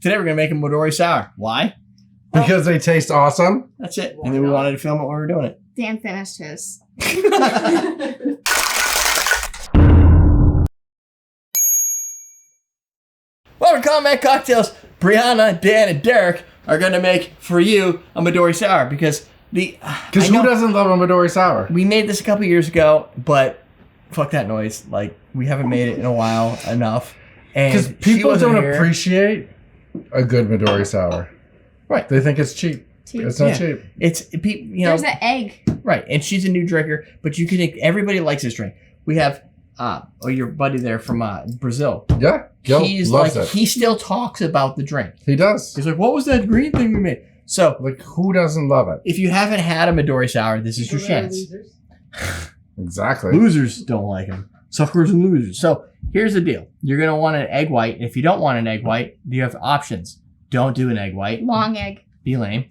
Today we're going to make a Midori Sour. Why? Because they taste awesome. That's it. And then we wanted to film it while we were doing it. Dan finished his. Welcome to Combat Cocktails. Brianna, Dan, and Derek are going to make for you a Midori Sour because who doesn't love a Midori Sour? We made this a couple years ago, but fuck that noise. Like, we haven't made it in a while enough. Because people don't appreciate a good Midori Sour. Right. They think it's cheap. It's not cheap. There's an egg. Right. And she's a new drinker, but everybody likes this drink. We have your buddy there from Brazil. Yeah. He's loves it. He still talks about the drink. He does. He's like, what was that green thing we made? So, like, who doesn't love it? If you haven't had a Midori Sour, this is your chance. Exactly. Losers don't like them. Suckers and losers. So, here's the deal. You're going to want an egg white. And if you don't want an egg white, you have options. Don't do an egg white. Long egg. Be lame.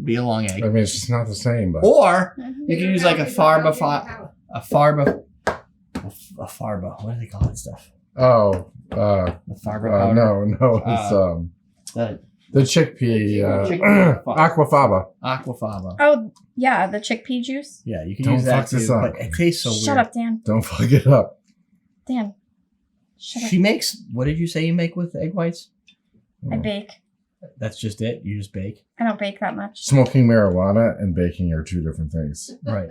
Be a long egg. I mean, it's just not the same. But. Or you can use like a farba. What do they call that stuff? Oh, the farba powder. No, it's the chickpea, aquafaba. Aquafaba. Oh, yeah, the chickpea juice. Yeah, you can use that too, but it tastes so weird. Shut up, Dan. Don't fuck it up. Dan, shut up. She makes, what did you say you make with egg whites? I bake. That's just it? You just bake? I don't bake that much. Smoking marijuana and baking are two different things. Right.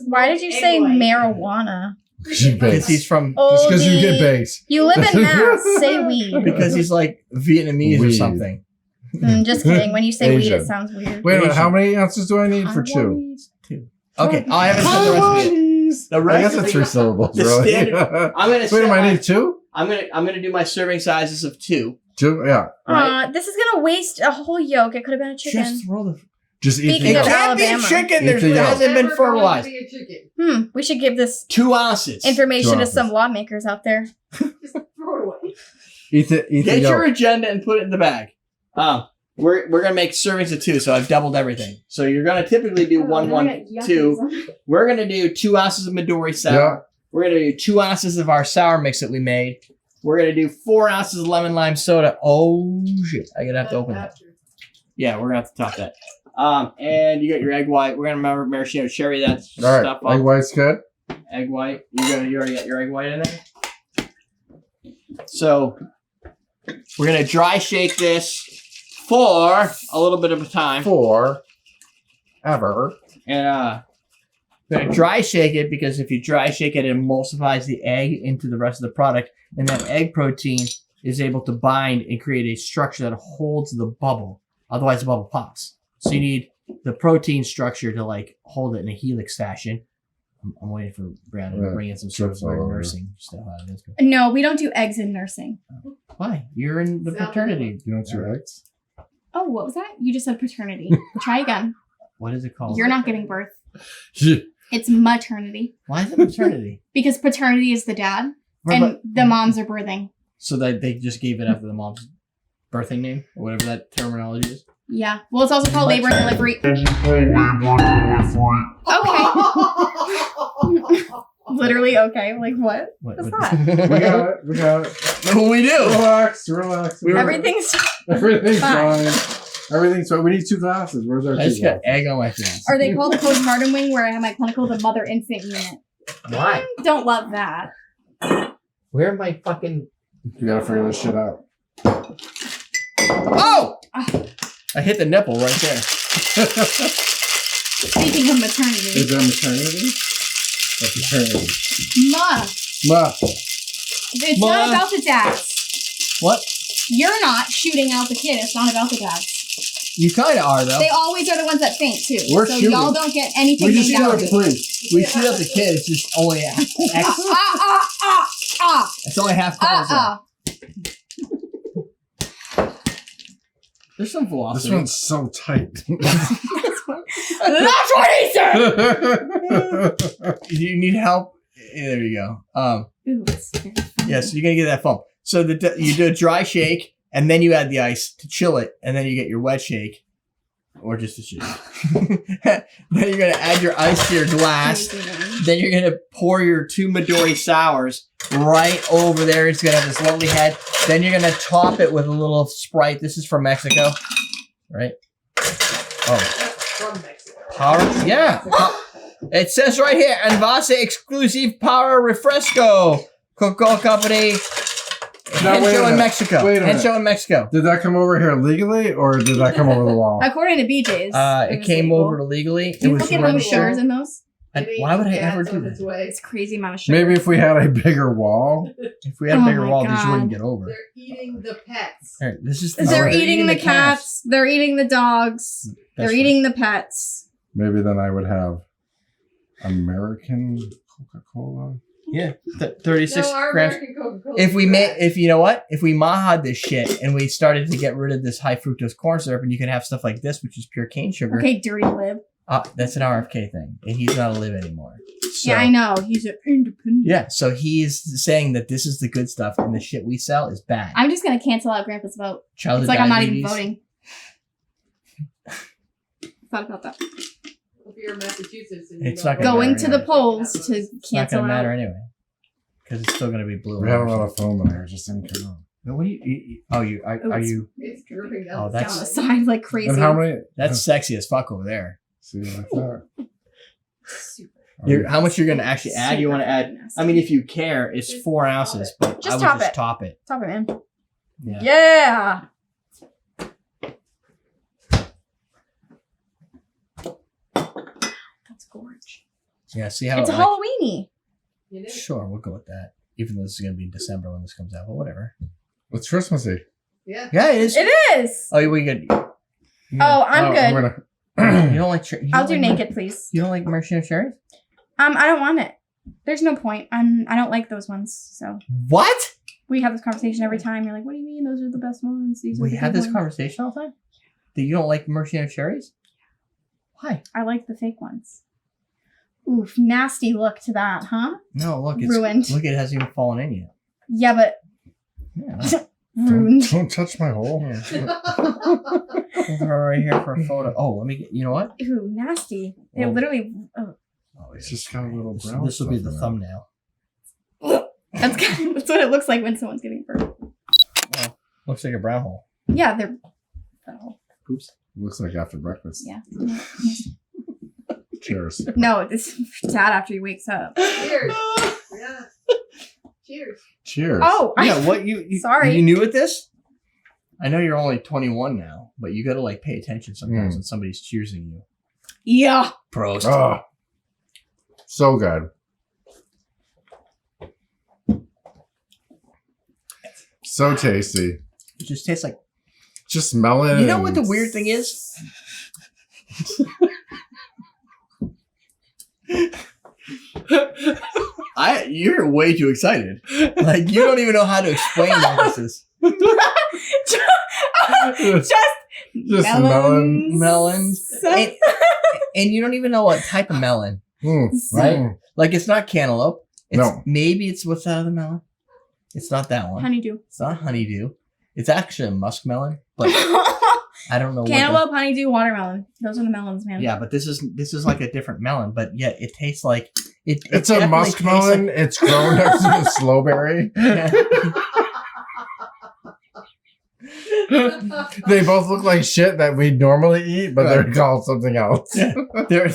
Why did you say marijuana? She bakes. He's from... Just because you get baked. You live in Mass. Say weed. Because he's like Vietnamese or something. Just kidding. When you say weed, it sounmes weird. Wait a minute. How many ounces do I need for two? Two. Okay. I haven't said the recipe. I guess it's 3 syllables, really. Wait, I need 2? I'm gonna do my serving sizes of 2. 2, yeah. Right. This is gonna waste a whole yolk. It could have been a chicken. Just roll the... Just eat the It yolk. can't be a chicken. It hasn't been fertilized. We should give this 2 ounces information to some lawmakers out there. Just throw it away. Eat the Get yolk. your agenda and put it in the bag. We're gonna make servings of 2, so I've doubled everything. So you're gonna typically do 1, 2. We're gonna do 2 ounces of Midori Sour. Yeah. We're gonna do 2 ounces of our sour mix that we made. We're gonna do 4 ounces of lemon lime soda. Oh shit! I'm gonna have to open that. Yeah, we're gonna have to top that. And you got your egg white. We're gonna remember maraschino cherry. That's all right. Stuff Egg white's good. Egg white. You already got your egg white in there. So we're gonna dry shake this for a little bit of a time. Ever. And we're gonna dry shake it because if you dry shake it, it emulsifies the egg into the rest of the product, and that egg protein is able to bind and create a structure that holds the bubble. Otherwise, the bubble pops. So you need the protein structure to like hold it in a helix fashion. I'm waiting for Brandon to bring in some sort of nursing stuff out of this. No, we don't do eggs in nursing. Why? You're in the paternity. You don't do eggs? Oh, what was that? You just said paternity. Try again. What is it called? You're not giving birth. Yeah. It's maternity. Why is it maternity? Because paternity is the dad, and the moms are birthing. So they just gave it after the mom's birthing name, or whatever that terminology is? Yeah. Well, it's also called labor and delivery. Okay. Literally okay. Like what? What's that? We got it. That's what we do. Relax. Everything's fine. Everything's fine. We need 2 glasses. Where's our 2 glasses? I just got egg on my face. Are they called the postpartum wing where I have my clinical, the mother infant unit? Why? Don't love that. Where am I fucking... You gotta figure this shit out. Oh! I hit the nipple right there. Speaking of maternity. Is that maternity? Or paternity? Ma. It's not about the dads. What? You're not shooting out the kid. It's not about the dads. You kind of are, though. They always are the ones that faint, too. We're so shooting. y'all don't get anything. We just shoot out the We shoot out the kid. It's just only X. It's only half times. There's some velocity. This one's so tight. That's what he said! You need help? There you go. Ooh, it's very funny. Yeah, so you're going to get that foam. So you do a dry shake, and then you add the ice to chill it, and then you get your wet shake. Or just a shake. Then you're going to add your ice to your glass. Then you're going to pour your 2 Midori Sours right over there. It's gonna have this lovely head. Then you're gonna top it with a little Sprite. This is from Mexico, right? Oh, From Mexico. power. Yeah. It says right here, Envase Exclusive Power Refresco. Coca-Cola Company. Now, wait a Hencho in minute. Mexico. Wait a minute. Hencho in Mexico. Did that come over here legally, or did that come over the wall? According to BJ's. It came over legally. Do you It was look at how many registered. sugars in those? Why would I Yeah, ever it's do on its that? way. It's a crazy amount of sugar. Maybe if we had a bigger wall. If we had a Oh bigger my wall, these God. wouldn't get over. They're eating the pets. All right, this is They're Alright. eating the cats. They're eating the dogs. That's They're eating the pets. Maybe then I would have American Coca-Cola. Yeah, 36 No, our grams. American Coca-Cola. If we made, if you know what, if we maha'd this shit and we started to get rid of this high fructose corn syrup, and you can have stuff like this, which is pure cane sugar. Okay, dirty lib. That's an RFK thing, and he's not a live anymore. So, Yeah, I know. He's an independent. Yeah, so he's saying that this is the good stuff, and the shit we sell is bad. I'm just gonna cancel out Grandpa's vote. Childhood It's like I'm not even diabetes. voting. Thought about that. If you're in Massachusetts and It's you not don't gonna vote, Going matter to the anyway. polls to It's not cancel gonna matter out. anyway, because it's still gonna be blue. We had a lot of foam in there, just didn't come out. What do you oh, you are it's- you? It's dripping down. Oh, Down that's the side like crazy. And how many? that's sexy as fuck over there. See, like that. Super, How much you're gonna actually add? You want to add? nasty. I mean, if you care, it's 4 ounces, but Just I would top just it. top it. Top it, man. Yeah. Yeah. That's gorge. Yeah. See how It's a like, Halloweeny. It is. Sure, we'll go with that. Even though this is gonna be December when this comes out, but whatever. It's Christmassy. Yeah. Yeah, it is. It is. Oh, we good. Oh, I'm good. You don't like? I'll do naked, please. You don't like maraschino cherries? I don't want it. There's no point. I don't like those ones. So What? we have this conversation every time. You're like, what do you mean? Those are the best ones. These are We the have good this ones." conversation all the time. That you don't like maraschino cherries? Why? I like the fake ones. Oof, nasty look to that, huh? No, look, it's Ruined. Look, it hasn't even fallen in yet. Yeah, but Yeah. ruined. Don't touch my hole. Put her right here for a photo. Oh, let me get. You know what? Ooh, nasty. It Oh. literally. Oh, Oh, It's just got a little brown. This will be stuff the in it. thumbnail. that's what it looks like when someone's getting burned. Well, looks like a brown hole. Yeah, they're. Oh, Oops. Looks like after breakfast. yeah. Cheers. No, it's sad after he wakes up. Cheers. Yeah. Cheers. Cheers. Oh, Yeah. What you? Sorry. You new at this? I know you're only 21 now, but you got to like pay attention sometimes when somebody's cheersing you. Yeah. Prost. Oh, so good. So tasty. It just tastes like. Just melon. You know what the weird thing is? You're way too excited. Like you don't even know how to explain what this is. Just Just melon. Melons. And you don't even know what type of melon. Right? Mm. Like it's not cantaloupe. It's, No. Maybe it's what's out of the melon. It's not that one. Honeydew. It's not honeydew. It's actually a muskmelon, but I don't know Cantaloupe, honeydew, watermelon. Those are the melons, man. Yeah, but this is like a different melon, but yet it tastes like it. It's a definitely tastes muskmelon. It's grown next to the slowberry. Like, They both look like shit that we normally eat, but they're Right. called something else. they're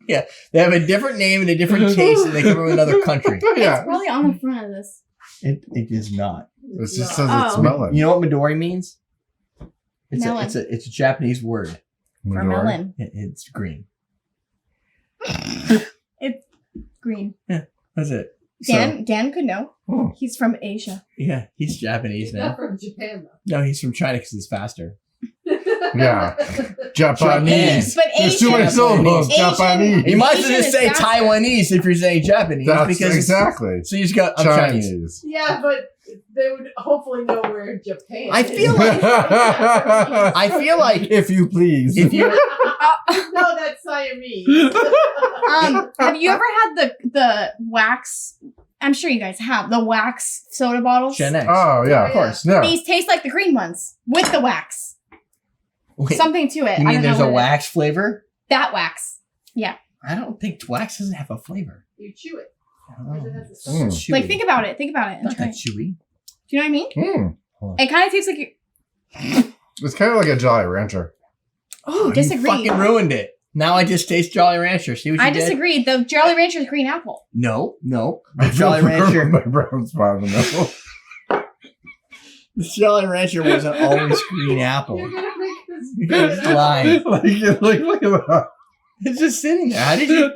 yeah, they have a different name and a different taste, and they come from another country. Yeah. It's probably on the front of this. It is not. It just says it's Oh. melon. You know what Midori means? Melon. It's a Japanese word. For Midori. melon. It's green. It's green. That's it. Dan could know. Oh. He's from Asia. Yeah, he's Japanese He's now. not from Japan, though. No, he's from China because it's faster. Yeah. Japanese. But There's too many Asian. syllables. Asian- Japanese. You might as well Asian just is say faster. Taiwanese if you're saying Japanese. That's because exactly. So you just got I'm Chinese. Chinese. Yeah, but they would hopefully know where Japan I is. feel like I feel like if you please. if you No, that's Siamese. Have you ever had the wax? I'm sure you guys have the wax soda bottles. Gen X. Oh yeah, Of course. Yeah. These taste like the green ones with the wax. Wait, Something to it. you I mean don't there's know a what it is. wax flavor? That wax. I don't think wax doesn't have a flavor. You chew it. Chewy. Like, think about it. Think about it. And Not try that it. chewy. Do you know what I mean? It kind of tastes like you. It's kind of like a Jolly Rancher. Oh, You disagree. fucking ruined it. Now I just taste Jolly Rancher. See what you I did? disagree. The Jolly Rancher is green apple. No. The Jolly Rancher. My brown spot in the middle. The Jolly Rancher wasn't always green apple. You're gonna make this. It's lying. Look at that. It's just sitting there. How did you?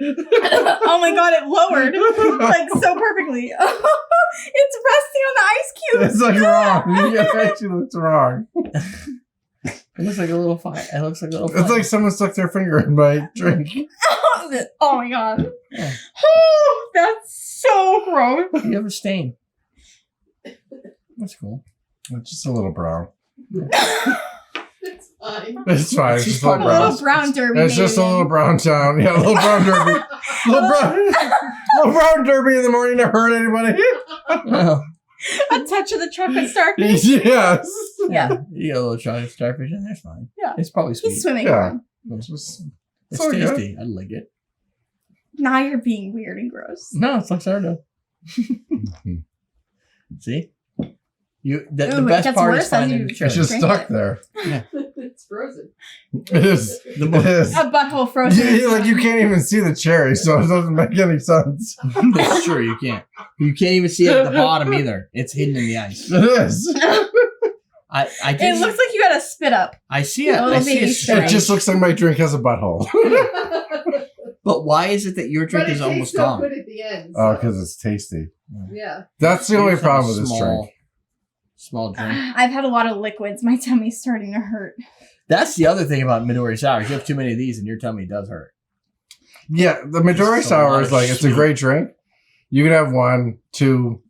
Oh my god, it lowered like so perfectly. It's resting on the ice cubes. It's like wrong. It actually looks wrong. It looks like a little fire. It looks like a little. It's like someone stuck their finger in my drink. Oh my god. Yeah. Oh, that's so gross. You have a stain. That's cool. It's just a little brown. It's fine. It's fine. It's just a little A brown. little brown derby. It's just a maybe. little brown town. Yeah, a little brown derby. little brown derby in the morning to hurt anybody. Oh, A touch of the chocolate starfish. Yes. Yeah. you got a little chocolate starfish in there. It's fine. Yeah. It's probably sweet. He's swimming Yeah. around. It's just, It's so good. tasty. I like it. Now you're being weird and gross. No, it's Luxardo. See, the Ooh, it best gets part worse is as finding you the It's cherry. just Drink stuck it. there. It's frozen. It is. The It is. A butthole frozen. Like you can't even see the cherry, so it doesn't make any sense. That's true. You can't. You can't even see it at the bottom either. It's hidden in the ice. It is. I It did. looks like you had a spit up. I see it. a I little see baby it. cherry. It just looks like my drink has a butthole. But why is it that your drink But it is almost tastes so gone? good at the end. Oh, so- because it's tasty. Yeah. That's the only You just have problem a with this small- drink. Small drink. I've had a lot of liquids. My tummy's starting to hurt. That's the other thing about Midori Sour. You have too many of these, and your tummy does hurt. Yeah, the Midori Just a lot Sour is of like, it's a sweet. great drink. You can have 1, 2,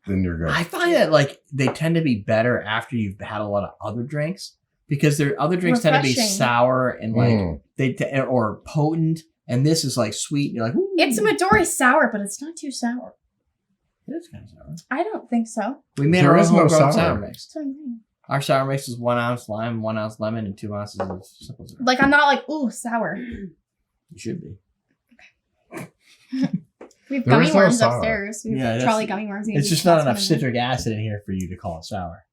then you're good. I find that like they tend to be better after you've had a lot of other drinks because their other drinks tend to be Refreshing. sour and like Mm. or potent, and this is like sweet. And you're like, ooh, It's a Midori sour, but it's not too sour. it's kind of sour. I don't think so. We made There our is own no homegrown sour. sour mix. That's what I'm saying. Our sour mix is 1 ounce lime, 1 ounce lemon, and 2 ounces of simple syrup. Like, I'm not like, ooh, sour. You should be. We have There gummy is no worms sour. upstairs. We have Yeah, that's- trolley gummy worms. It's just not enough citric acid in here for you to call it sour.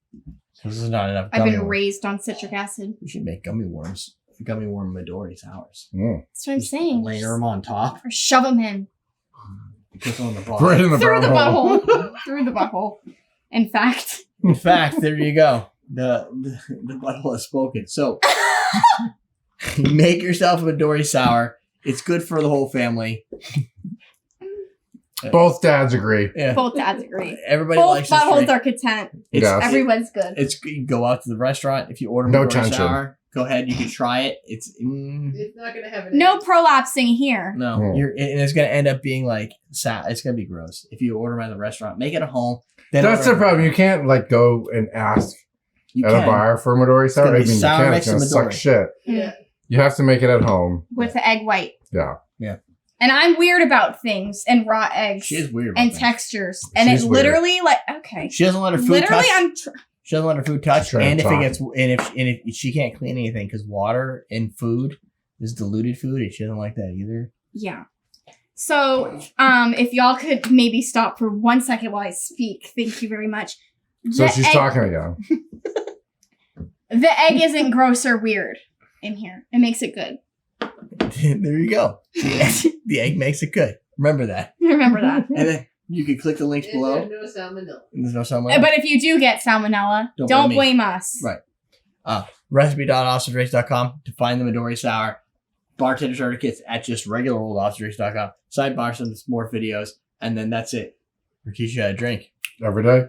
Because there's not enough I've gummy been worms. raised on citric acid. We should make gummy worms. Gummy worm Midori Sours. Mm. That's what I'm saying. Layer them on top. Or shove them in. Put them on the bottom. Right in the Through the brown hole. butthole. Through the butthole. In fact. In fact, there you go. The butthole has spoken. So make yourself a Midori Sour. It's good for the whole family. Both dads agree. Yeah. Both dads agree. Everybody Both likes this buttholes drink. are content. It's, Yes. Everyone's good. it's you can go out to the restaurant if you order No Midori tension. Sour. Go ahead, you can try it. It's It's not gonna have an No end. prolapsing here. no, Mm. and it's gonna end up being like it's gonna be gross if you order them at the restaurant. Make it at home. Then That's order the problem. You can't like go and ask You at can. a bar for Midori Sour. gonna I be mean, you sour can. mixed It's gonna Midori. suck shit. Yeah. You have to make it at home. With the egg white. Yeah. And I'm weird about things and raw eggs She is weird about and things. textures. And She's it weird. literally like okay. She doesn't let her food Literally touch. She doesn't let her food touch, Trying and to if it talk. gets and if she can't clean anything because water and food is diluted food, and she doesn't like that either. Yeah. So, if y'all could maybe stop for 1 second while I speak. Thank you very much. So The she's egg- talking again. The egg isn't gross or weird in here. It makes it good. There you go. The egg makes it good. Remember that, Remember that. and then you can click the links And below. there's no salmonella. And there's no salmonella. But if you do get salmonella, Don't don't blame me. blame us. Right. Recipe.offsterdrinks.com to find the Midori Sour. Bartender starter kits at just regular old offsterdrinks.com. Sidebar some more videos, and then that's it. We'll teach you how to drink. Every day.